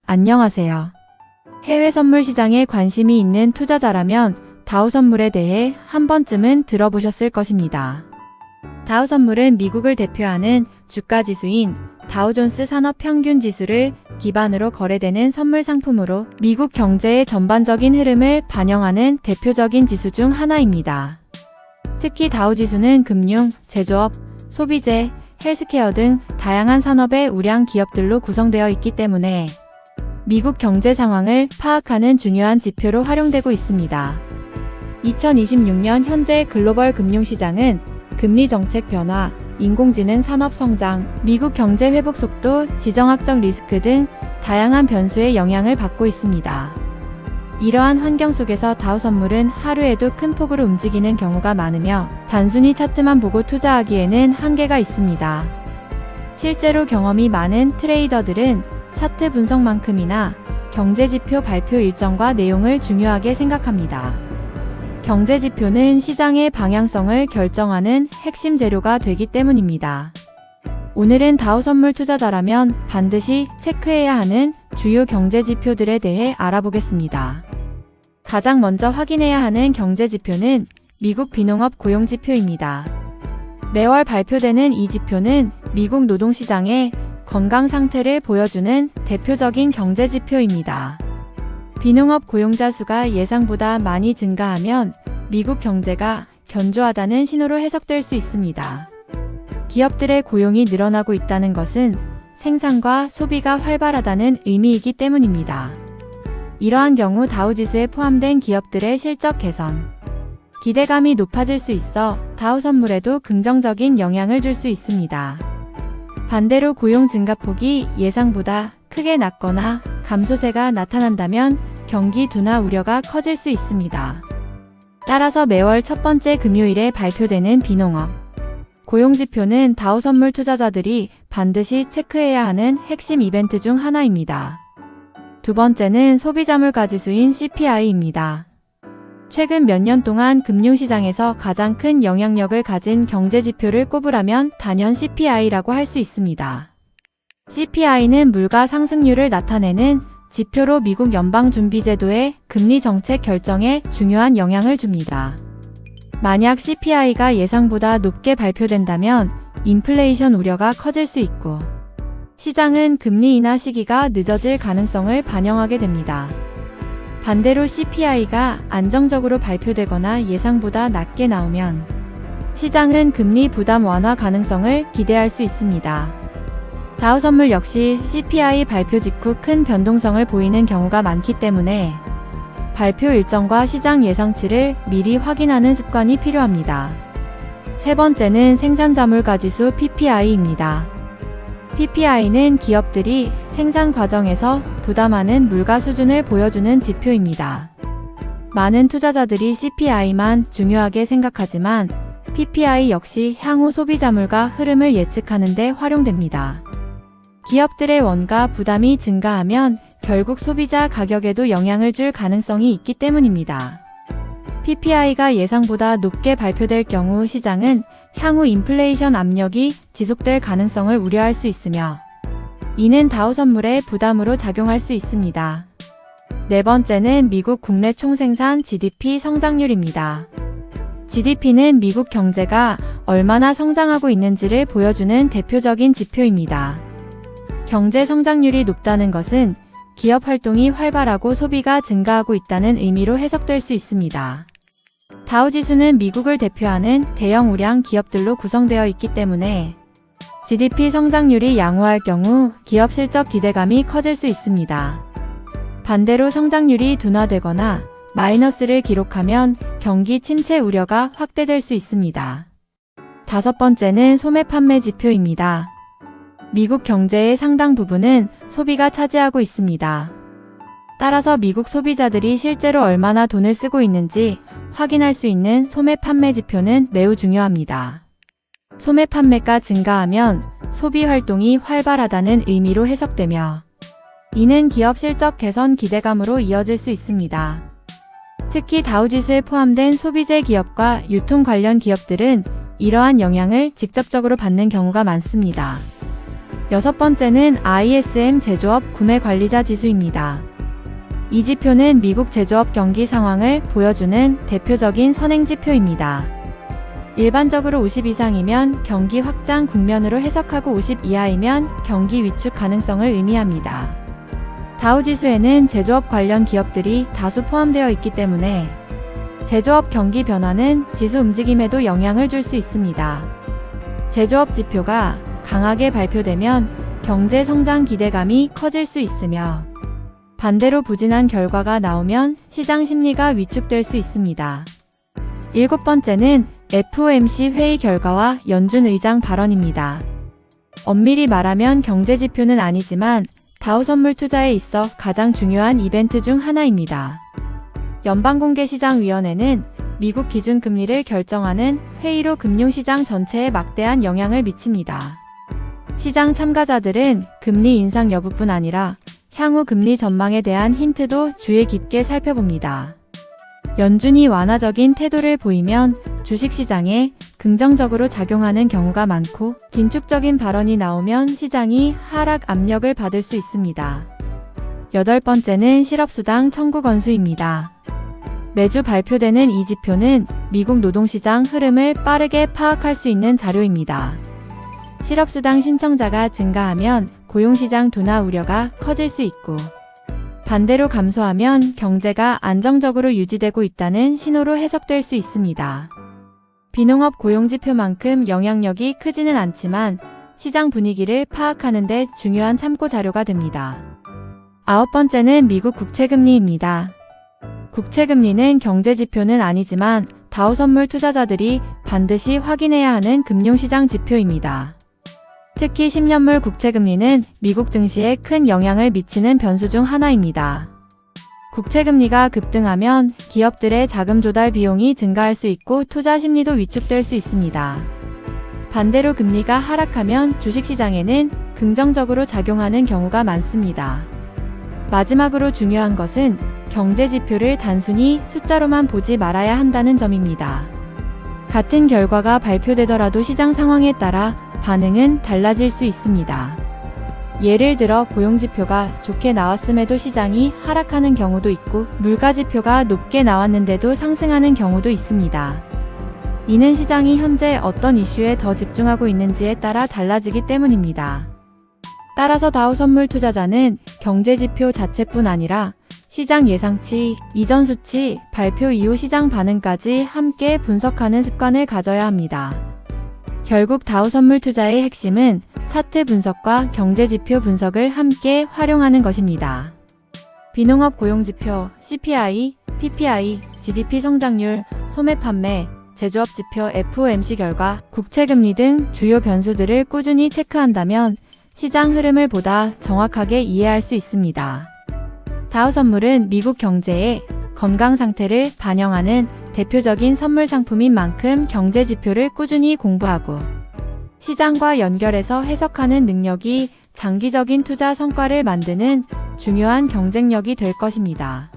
안녕하세요. 해외 선물 시장에 관심이 있는 투자자라면 다우선물에 대해 한 번쯤은 들어보셨을 것입니다. 다우선물은 미국을 대표하는 주가지수인 다우존스 산업평균지수를 기반으로 거래되는 선물 상품으로 미국 경제의 전반적인 흐름을 반영하는 대표적인 지수 중 하나입니다. 특히 다우지수는 금융, 제조업, 소비재, 헬스케어 등 다양한 산업의 우량 기업들로 구성되어 있기 때문에 미국 경제 상황을 파악하는 중요한 지표로 활용되고 있습니다. 2026년 현재 글로벌 금융시장은 금리 정책 변화, 인공지능 산업 성장, 미국 경제 회복 속도, 지정학적 리스크 등 다양한 변수의 영향을 받고 있습니다. 이러한 환경 속에서 다우선물은 하루에도 큰 폭으로 움직이는 경우가 많으며 단순히 차트만 보고 투자하기에는 한계가 있습니다. 실제로 경험이 많은 트레이더들은 차트 분석만큼이나 경제지표 발표 일정과 내용을 중요하게 생각합니다. 경제지표는 시장의 방향성을 결정하는 핵심 재료가 되기 때문입니다. 오늘은 다우선물 투자자라면 반드시 체크해야 하는 주요 경제지표들에 대해 알아보겠습니다. 가장 먼저 확인해야 하는 경제지표는 미국 비농업 고용지표입니다. 매월 발표되는 이 지표는 미국 노동시장의 건강 상태를 보여주는 대표적인 경제지표입니다. 비농업 고용자 수가 예상보다 많이 증가하면 미국 경제가 견조하다는 신호로 해석될 수 있습니다. 기업들의 고용이 늘어나고 있다는 것은 생산과 소비가 활발하다는 의미이기 때문입니다. 이러한 경우 다우지수에 포함된 기업들의 실적 개선, 기대감이 높아질 수 있어 다우선물에도 긍정적인 영향을 줄 수 있습니다. 반대로 고용 증가폭이 예상보다 크게 낮거나 감소세가 나타난다면 경기 둔화 우려가 커질 수 있습니다. 따라서 매월 첫 번째 금요일에 발표되는 비농업 고용지표는 다우선물 투자자들이 반드시 체크해야 하는 핵심 이벤트 중 하나입니다. 두 번째는 소비자물가지수인 CPI입니다. 최근 몇 년 동안 금융시장에서 가장 큰 영향력을 가진 경제지표를 꼽으라면 단연 CPI라고 할 수 있습니다. CPI는 물가 상승률을 나타내는 지표로 미국 연방준비제도의 금리 정책 결정에 중요한 영향을 줍니다. 만약 CPI가 예상보다 높게 발표된다면 인플레이션 우려가 커질 수 있고 시장은 금리 인하 시기가 늦어질 가능성을 반영하게 됩니다. 반대로 CPI가 안정적으로 발표되거나 예상보다 낮게 나오면 시장은 금리 부담 완화 가능성을 기대할 수 있습니다. 다우선물 역시 CPI 발표 직후 큰 변동성을 보이는 경우가 많기 때문에 발표 일정과 시장 예상치를 미리 확인하는 습관이 필요합니다. 세 번째는 생산자물가지수 PPI입니다. PPI는 기업들이 생산 과정에서 부담하는 물가 수준을 보여주는 지표입니다. 많은 투자자들이 CPI만 중요하게 생각하지만 PPI 역시 향후 소비자물가 흐름을 예측하는 데 활용됩니다. 기업들의 원가 부담이 증가하면 결국 소비자 가격에도 영향을 줄 가능성이 있기 때문입니다. PPI가 예상보다 높게 발표될 경우 시장은 향후 인플레이션 압력이 지속될 가능성을 우려할 수 있으며 이는 다우선물의 부담으로 작용할 수 있습니다. 네 번째는 미국 국내 총생산 GDP 성장률입니다. GDP는 미국 경제가 얼마나 성장하고 있는지를 보여주는 대표적인 지표입니다. 경제 성장률이 높다는 것은 기업 활동이 활발하고 소비가 증가하고 있다는 의미로 해석될 수 있습니다. 다우지수는 미국을 대표하는 대형 우량 기업들로 구성되어 있기 때문에 GDP 성장률이 양호할 경우 기업 실적 기대감이 커질 수 있습니다. 반대로 성장률이 둔화되거나 마이너스를 기록하면 경기 침체 우려가 확대될 수 있습니다. 다섯 번째는 소매 판매 지표입니다. 미국 경제의 상당 부분은 소비가 차지하고 있습니다. 따라서 미국 소비자들이 실제로 얼마나 돈을 쓰고 있는지 확인할 수 있는 소매 판매 지표는 매우 중요합니다. 소매 판매가 증가하면 소비 활동이 활발하다는 의미로 해석되며 이는 기업 실적 개선 기대감으로 이어질 수 있습니다. 특히 다우지수에 포함된 소비재 기업과 유통 관련 기업들은 이러한 영향을 직접적으로 받는 경우가 많습니다. 여섯 번째는 ISM 제조업 구매 관리자 지수입니다. 이 지표는 미국 제조업 경기 상황을 보여주는 대표적인 선행지표입니다. 일반적으로 50 이상이면 경기 확장 국면으로 해석하고 50 이하이면 경기 위축 가능성을 의미합니다. 다우지수에는 제조업 관련 기업들이 다수 포함되어 있기 때문에 제조업 경기 변화는 지수 움직임에도 영향을 줄 수 있습니다. 제조업 지표가 강하게 발표되면 경제 성장 기대감이 커질 수 있으며 반대로 부진한 결과가 나오면 시장 심리가 위축될 수 있습니다. 일곱 번째는 FOMC 회의 결과와 연준 의장 발언입니다. 엄밀히 말하면 경제 지표는 아니지만 다우 선물 투자에 있어 가장 중요한 이벤트 중 하나입니다. 연방공개시장위원회는 미국 기준금리를 결정하는 회의로 금융시장 전체에 막대한 영향을 미칩니다. 시장 참가자들은 금리 인상 여부뿐 아니라 향후 금리 전망에 대한 힌트도 주의 깊게 살펴봅니다. 연준이 완화적인 태도를 보이면 주식시장에 긍정적으로 작용하는 경우가 많고 긴축적인 발언이 나오면 시장이 하락 압력을 받을 수 있습니다. 여덟 번째는 실업수당 청구 건수입니다. 매주 발표되는 이 지표는 미국 노동시장 흐름을 빠르게 파악할 수 있는 자료입니다. 실업수당 신청자가 증가하면 고용시장 둔화 우려가 커질 수 있고 반대로 감소하면 경제가 안정적으로 유지되고 있다는 신호로 해석될 수 있습니다. 비농업 고용지표만큼 영향력이 크지는 않지만 시장 분위기를 파악하는 데 중요한 참고 자료가 됩니다. 아홉 번째는 미국 국채금리입니다. 국채금리는 경제지표는 아니지만 다우 선물 투자자들이 반드시 확인해야 하는 금융시장 지표입니다. 특히 10년물 국채금리는 미국 증시에 큰 영향을 미치는 변수 중 하나입니다. 국채금리가 급등하면 기업들의 자금 조달 비용이 증가할 수 있고 투자 심리도 위축될 수 있습니다. 반대로 금리가 하락하면 주식시장에는 긍정적으로 작용하는 경우가 많습니다. 마지막으로 중요한 것은 경제지표를 단순히 숫자로만 보지 말아야 한다는 점입니다. 같은 결과가 발표되더라도 시장 상황에 따라 반응은 달라질 수 있습니다. 예를 들어 고용지표가 좋게 나왔음에도 시장이 하락하는 경우도 있고 물가지표가 높게 나왔는데도 상승하는 경우도 있습니다. 이는 시장이 현재 어떤 이슈에 더 집중하고 있는지에 따라 달라지기 때문입니다. 따라서 다우 선물 투자자는 경제지표 자체뿐 아니라 시장 예상치, 이전 수치, 발표 이후 시장 반응까지 함께 분석하는 습관을 가져야 합니다. 결국 다우 선물 투자의 핵심은 차트 분석과 경제지표 분석을 함께 활용하는 것입니다. 비농업 고용지표, CPI, PPI, GDP 성장률, 소매 판매, 제조업 지표 FOMC 결과, 국채금리 등 주요 변수들을 꾸준히 체크한다면 시장 흐름을 보다 정확하게 이해할 수 있습니다. 다우 선물은 미국 경제의 건강 상태를 반영하는 대표적인 선물 상품인 만큼 경제 지표를 꾸준히 공부하고 시장과 연결해서 해석하는 능력이 장기적인 투자 성과를 만드는 중요한 경쟁력이 될 것입니다.